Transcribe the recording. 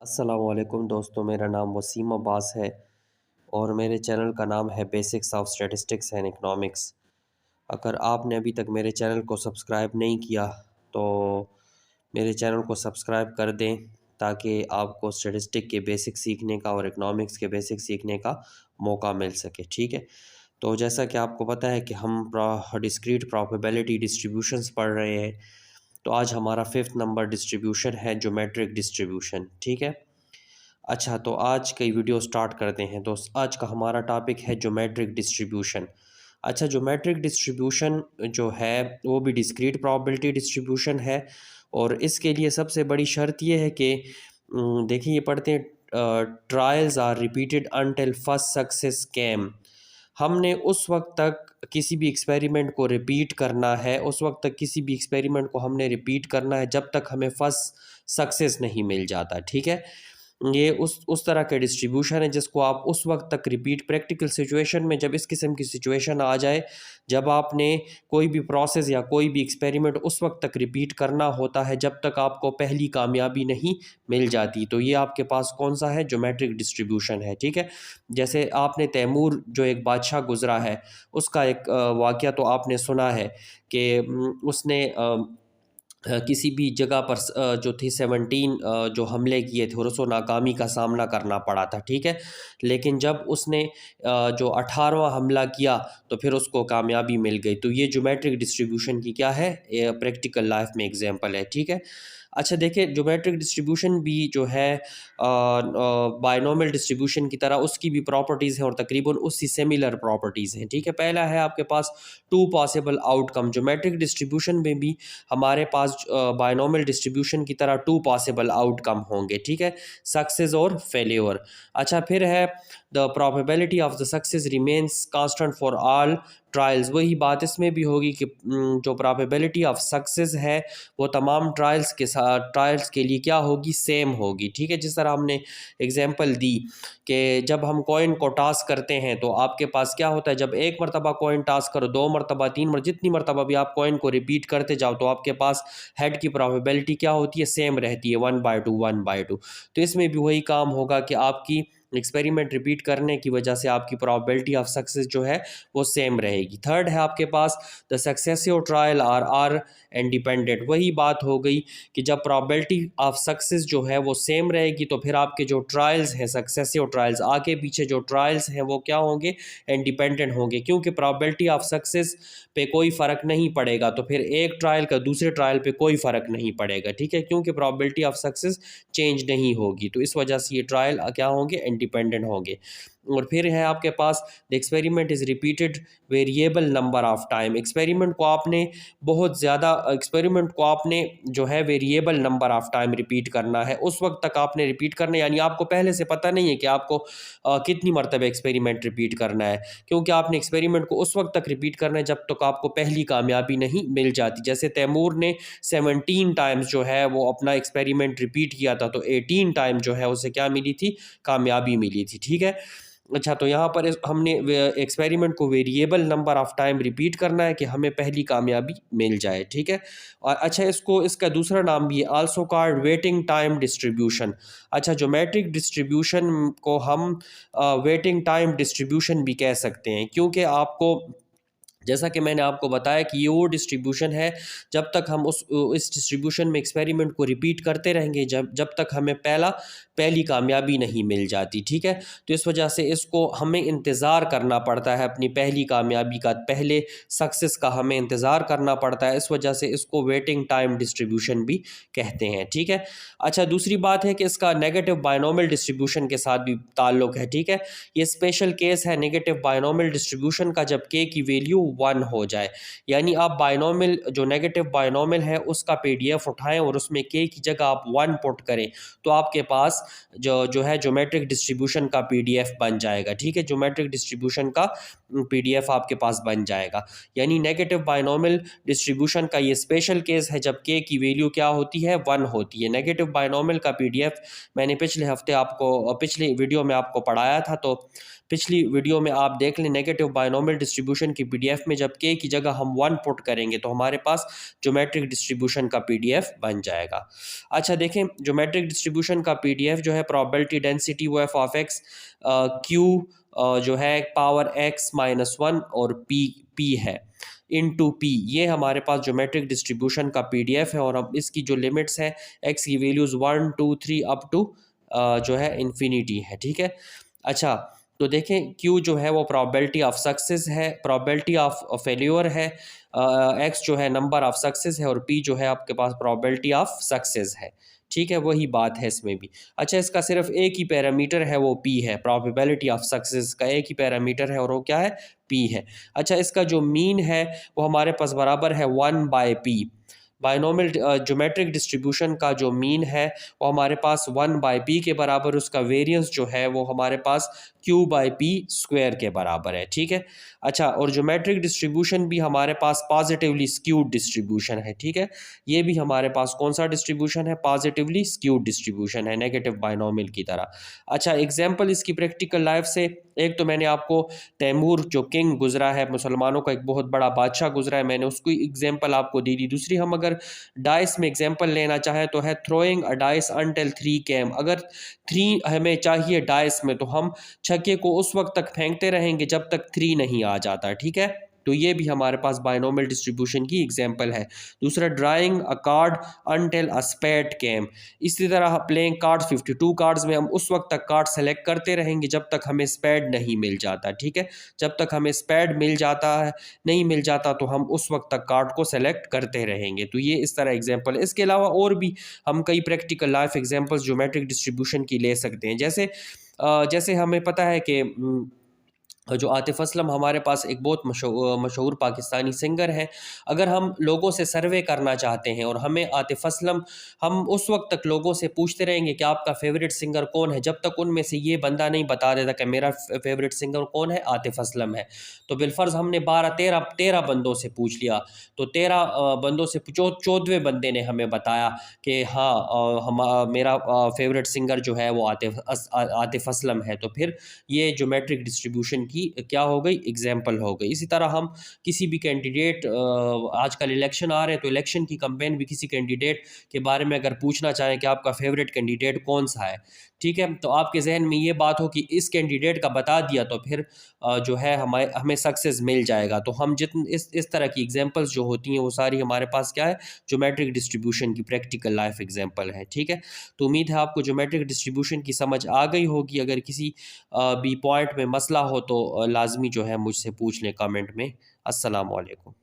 अस्सलामुअलैकुम दोस्तों, मेरा नाम वसीम अब्बास है और मेरे चैनल का नाम है basics of statistics and economics. अगर आपने अभी तक मेरे चैनल को सब्सक्राइब नहीं किया तो मेरे चैनल को सब्सक्राइब कर दें ताकि आपको स्टैटिस्टिक के बेसिक सीखने का और इकनॉमिक्स के बेसिक सीखने का मौका मिल सके। ठीक है, तो जैसा कि आपको पता है कि हम डिस्क्रीट प्रोबेबिलिटी डिस्ट्रीब्यूशंस पढ़ रहे हैं। तो आज हमारा 5th नंबर डिस्ट्रीब्यूशन है ज्योमेट्रिक डिस्ट्रीब्यूशन। ठीक है, अच्छा तो आज की वीडियो स्टार्ट करते हैं। तो आज का हमारा टॉपिक है ज्योमेट्रिक डिस्ट्रीब्यूशन। अच्छा, ज्योमेट्रिक डिस्ट्रीब्यूशन जो है वो भी डिस्क्रीट प्रोबेबिलिटी डिस्ट्रीब्यूशन है और इसके लिए सबसे बड़ी शर्त ये है कि देखिए ये पढ़ते हैं, trials are repeated until first success came. हमने उस वक्त तक किसी भी एक्सपेरिमेंट को रिपीट करना है, उस वक्त तक किसी भी एक्सपेरिमेंट को हमने रिपीट करना है जब तक हमें फर्स्ट सक्सेस नहीं मिल जाता। ठीक है, ये उस तरह का डिस्ट्रीब्यूशन है जिसको आप उस वक्त तक रिपीट प्रैक्टिकल सिचुएशन में, जब इस किस्म की सिचुएशन आ जाए, जब आपने कोई भी प्रोसेस या कोई भी एक्सपेरिमेंट उस वक्त तक रिपीट करना होता है जब तक आपको पहली कामयाबी नहीं मिल जाती। तो ये आपके पास कौन सा है? ज्योमेट्रिक डिस्ट्रीब्यूशन है। ठीक है, जैसे आपने तैमूर जो एक बादशाह गुजरा है उसका एक वाक़या तो आपने सुना है कि उसने किसी भी जगह पर जो थी 17 जो हमले किए थे और उसको नाकामी का सामना करना पड़ा था। ठीक है, लेकिन जब उसने जो 18वां हमला किया तो फिर उसको कामयाबी मिल गई। तो ये ज्योमेट्रिक डिस्ट्रीब्यूशन की क्या है, प्रैक्टिकल लाइफ में एग्जांपल है। ठीक है, अच्छा देखिए, ज्योमेट्रिक डिस्ट्रीब्यूशन भी जो है बायनोमियल डिस्ट्रीब्यूशन की तरह उसकी भी प्रॉपर्टीज़ हैं और तकरीबन उससी सिमिलर प्रॉपर्टीज़ हैं। ठीक है, पहला है आपके पास two possible outcome. Geometric distribution में भी हमारे पास बायनोमियल डिस्ट्रीब्यूशन की तरह टू पॉसिबल आउटकम होंगे। ठीक है, सक्सेस और फेल्योर। अच्छा, फिर है the probability of the success remains constant for all trials. वही बात इसमें भी होगी कि जो प्रोबेबिलिटी ऑफ सक्सेस है वो तमाम ट्रायल्स के लिए क्या होगी? सेम होगी। ठीक है, जिस तरह हमने एग्जांपल दी कि जब हम कॉइन को टॉस करते हैं तो आपके पास क्या होता है, जब एक मरतबा कॉइन टॉस करो, दो मरतबा, तीन मरतबा, जितनी मरतबा भी आप कॉइन को रिपीट करते जाओ तो आपके पास हेड की प्रोबेबिलिटी क्या होती है? सेम रहती है, 1/2 1/2। तो इसमें भी वही काम होगा कि आपकी एक्सपेरिमेंट रिपीट करने की वजह से आपकी प्रोबेबिलिटी ऑफ सक्सेस जो है वो सेम रहेगी। थर्ड है आपके पास the successive trial are independent. वही बात हो गई कि जब प्रोबेबिलिटी ऑफ सक्सेस जो है वो सेम रहेगी तो फिर आपके जो ट्रायल्स हैं, सक्सेसिव ट्रायल्स, आगे पीछे जो ट्रायल्स हैं वो क्या होंगे? इंडिपेंडेंट होंगे, क्योंकि प्रोबेबिलिटी ऑफ सक्सेस पे कोई फ़र्क नहीं पड़ेगा तो फिर एक ट्रायल का दूसरे ट्रायल पे कोई फ़र्क नहीं पड़ेगा। ठीक है, क्योंकि प्रोबेबिलिटी ऑफ सक्सेस चेंज नहीं होगी, तो इस वजह से ये ट्रायल क्या होंगे? इंडिपेंडेंट होंगे। और फिर है आपके पास the experiment is repeated variable number of time. Experiment को आपने जो है variable number of time repeat करना है, उस वक्त तक आपने रिपीट करना है। यानी आपको पहले से पता नहीं है कि आपको कितनी मरतबा एक्सपेरिमेंट रिपीट करना है, क्योंकि आपने एक्सपेरिमेंट को उस वक्त तक रिपीट करना है जब तक आपको पहली कामयाबी नहीं मिल जाती। जैसे तैमूर ने 17 टाइम्स जो है वो अपना एक्सपेरिमेंट रिपीट किया था तो 18 टाइम जो है उसे क्या मिली थी? कामयाबी मिली थी। ठीक है, अच्छा तो यहाँ पर हमने एक्सपेरिमेंट को variable number of time repeat करना है कि हमें पहली कामयाबी मिल जाए। ठीक है, और अच्छा इसका दूसरा नाम भी है also called waiting time distribution. अच्छा, ज्योमेट्रिक डिस्ट्रीब्यूशन को हम वेटिंग टाइम डिस्ट्रीब्यूशन भी कह सकते हैं, क्योंकि आपको, जैसा कि मैंने आपको बताया कि ये वो डिस्ट्रीब्यूशन है, जब तक हम इस डिस्ट्रीब्यूशन में एक्सपेरिमेंट को रिपीट करते रहेंगे जब जब तक हमें पहली कामयाबी नहीं मिल जाती। ठीक है, तो इस वजह से इसको हमें इंतज़ार करना पड़ता है, अपनी पहली कामयाबी का, पहले सक्सेस का हमें इंतज़ार करना पड़ता है। इस वजह से इसको वेटिंग टाइम डिस्ट्रीब्यूशन भी कहते हैं। ठीक है, अच्छा दूसरी बात है कि इसका नेगेटिव बायनोमियल डिस्ट्रीब्यूशन के साथ भी ताल्लुक़ है। ठीक है, ये स्पेशल केस है नेगेटिव बायनोमियल डिस्ट्रीब्यूशन का, जब के की वैल्यू 1 हो जाए। यानी आप बायनोमियल, जो नेगेटिव बायनोमियल है उसका पीडीएफ उठाएं और उसमें के की जगह आप 1 पुट करें तो आपके पास जो है ज्योमेट्रिक डिस्ट्रीब्यूशन का पीडीएफ बन जाएगा। ठीक है, ज्योमेट्रिक डिस्ट्रीब्यूशन का पीडीएफ आपके पास बन जाएगा। यानी नेगेटिव बायनोमियल डिस्ट्रीब्यूशन का ये स्पेशल केस है जब के की वैल्यू क्या होती है? 1 होती है। नेगेटिव बायनोमियल का पीडीएफ मैंने पिछली वीडियो में आपको पढ़ाया था, तो पिछली वीडियो में आप देख लें। नेगेटिव बायनोमियल डिस्ट्रीब्यूशन की पीडीएफ में जब k की जगह हम 1 पुट करेंगे तो हमारे पास ज्योमेट्रिक डिस्ट्रीब्यूशन का PDF बन जाएगा। अच्छा देखें, ज्योमेट्रिक डिस्ट्रीब्यूशन का PDF जो है प्रोबेबिलिटी डेंसिटी वो f ऑफ x q जो है पावर x माइनस 1 और p है इनटू p, ये हमारे पास ज्योमेट्रिक डिस्ट्रीब्यूशन का PDF है। और अब इसकी जो लिमिट्स हैं x की वैल्यूज़ 1 2 3 अप टू जो है इन्फिनिटी है, ठीक है। अच्छा तो देखें Q जो है वो प्रोबेबिलिटी ऑफ सक्सेस है, प्रोबेबिलिटी ऑफ फेल्योर है, X जो है नंबर ऑफ सक्सेस है और P जो है आपके पास प्रोबेबिलिटी ऑफ सक्सेस है, ठीक है। वही बात है इसमें भी। अच्छा इसका सिर्फ एक ही पैरामीटर है, वो P है, प्रोबेबिलिटी ऑफ सक्सेस का एक ही पैरामीटर है और वो क्या है, P है। अच्छा इसका जो मीन है वो हमारे पास बराबर है 1/P। बाइनोमियल ज्योमेट्रिक डिस्ट्रीब्यूशन का जो मीन है वो हमारे पास 1/P के बराबर, उसका वेरिएंस जो है वो हमारे पास Q/P स्क्वायर के बराबर है, ठीक है। अच्छा और ज्योमेट्रिक डिस्ट्रीब्यूशन भी हमारे पास पॉजिटिवली स्क्यूड डिस्ट्रीब्यूशन है, ठीक है। ये भी हमारे पास कौन सा डिस्ट्रीब्यूशन है, पॉजिटिवली स्क्यूड डिस्ट्रीब्यूशन है, नेगेटिव बाइनोमियल की तरह। अच्छा एग्जाम्पल इसकी प्रैक्टिकल लाइफ से, एक तो मैंने आपको तैमूर जो किंग गुजरा है, मुसलमानों का एक बहुत बड़ा बादशाह गुजरा है, मैंने उसकी एग्जाम्पल आपको दी थी। दूसरी हम अगर डाइस में एग्जाम्पल लेना चाहें तो है throwing a dice until 3 came. अगर 3 हमें चाहिए डाइस में तो हम छक्के को उस वक्त तक फेंकते रहेंगे जब तक 3 नहीं आ जाता, ठीक है। तो ये भी हमारे पास बाइनोमियल डिस्ट्रीब्यूशन की एग्जाम्पल है। दूसरा drawing a card until a spade came. इसी तरह प्लेइंग कार्ड्स 52 कार्ड्स में हम उस वक्त तक कार्ड सेलेक्ट करते रहेंगे जब तक हमें स्पेड नहीं मिल जाता, ठीक है। जब तक हमें स्पेड मिल जाता है, नहीं मिल जाता तो हम उस वक्त तक कार्ड को सेलेक्ट करते रहेंगे। तो ये इस तरह एग्जाम्पल है। इसके अलावा और भी हम कई practical life examples geometric distribution की ले सकते हैं। जैसे हमें पता है कि जो आतिफ असलम हमारे पास एक बहुत मशहूर पाकिस्तानी सिंगर है। अगर हम लोगों से सर्वे करना चाहते हैं और हमें आतिफ असलम, हम उस वक्त तक लोगों से पूछते रहेंगे कि आपका फेवरेट सिंगर कौन है, जब तक उनमें से ये बंदा नहीं बता देता कि मेरा फेवरेट सिंगर कौन है, आतिफ असलम है। तो बिलफर्ज हमने 12-13 बंदों से पूछ लिया, तो 13 बंदों से 14वें बंदे ने हमें बताया कि हाँ मेरा फेवरेट सिंगर जो है वो आतिफ असलम है। तो फिर ये ज्योमेट्रिक डिस्ट्रीब्यूशन की क्या हो गई, एग्जाम्पल हो गई। इसी तरह हम किसी भी कैंडिडेट, आजकल इलेक्शन आ रहे हैं तो इलेक्शन की कैंपेन भी किसी कैंडिडेट के बारे में अगर पूछना चाहें कि आपका फेवरेट कैंडिडेट कौन सा है, ठीक है, तो आपके जहन में ये बात हो कि इस कैंडिडेट का बता दिया तो फिर जो है हमें सक्सेस मिल जाएगा। तो हम इस तरह की एग्जांपल्स जो होती हैं वो सारी हमारे पास क्या है, ज्योमेट्रिक डिस्ट्रीब्यूशन की प्रैक्टिकल लाइफ एग्जांपल है, ठीक है। तो उम्मीद है आपको ज्योमेट्रिक डिस्ट्रीब्यूशन की समझ आ गई होगी। अगर किसी भी पॉइंट में मसला हो तो लाजमी जो है मुझसे पूछ लें कमेंट में। अस्सलाम वालेकुम।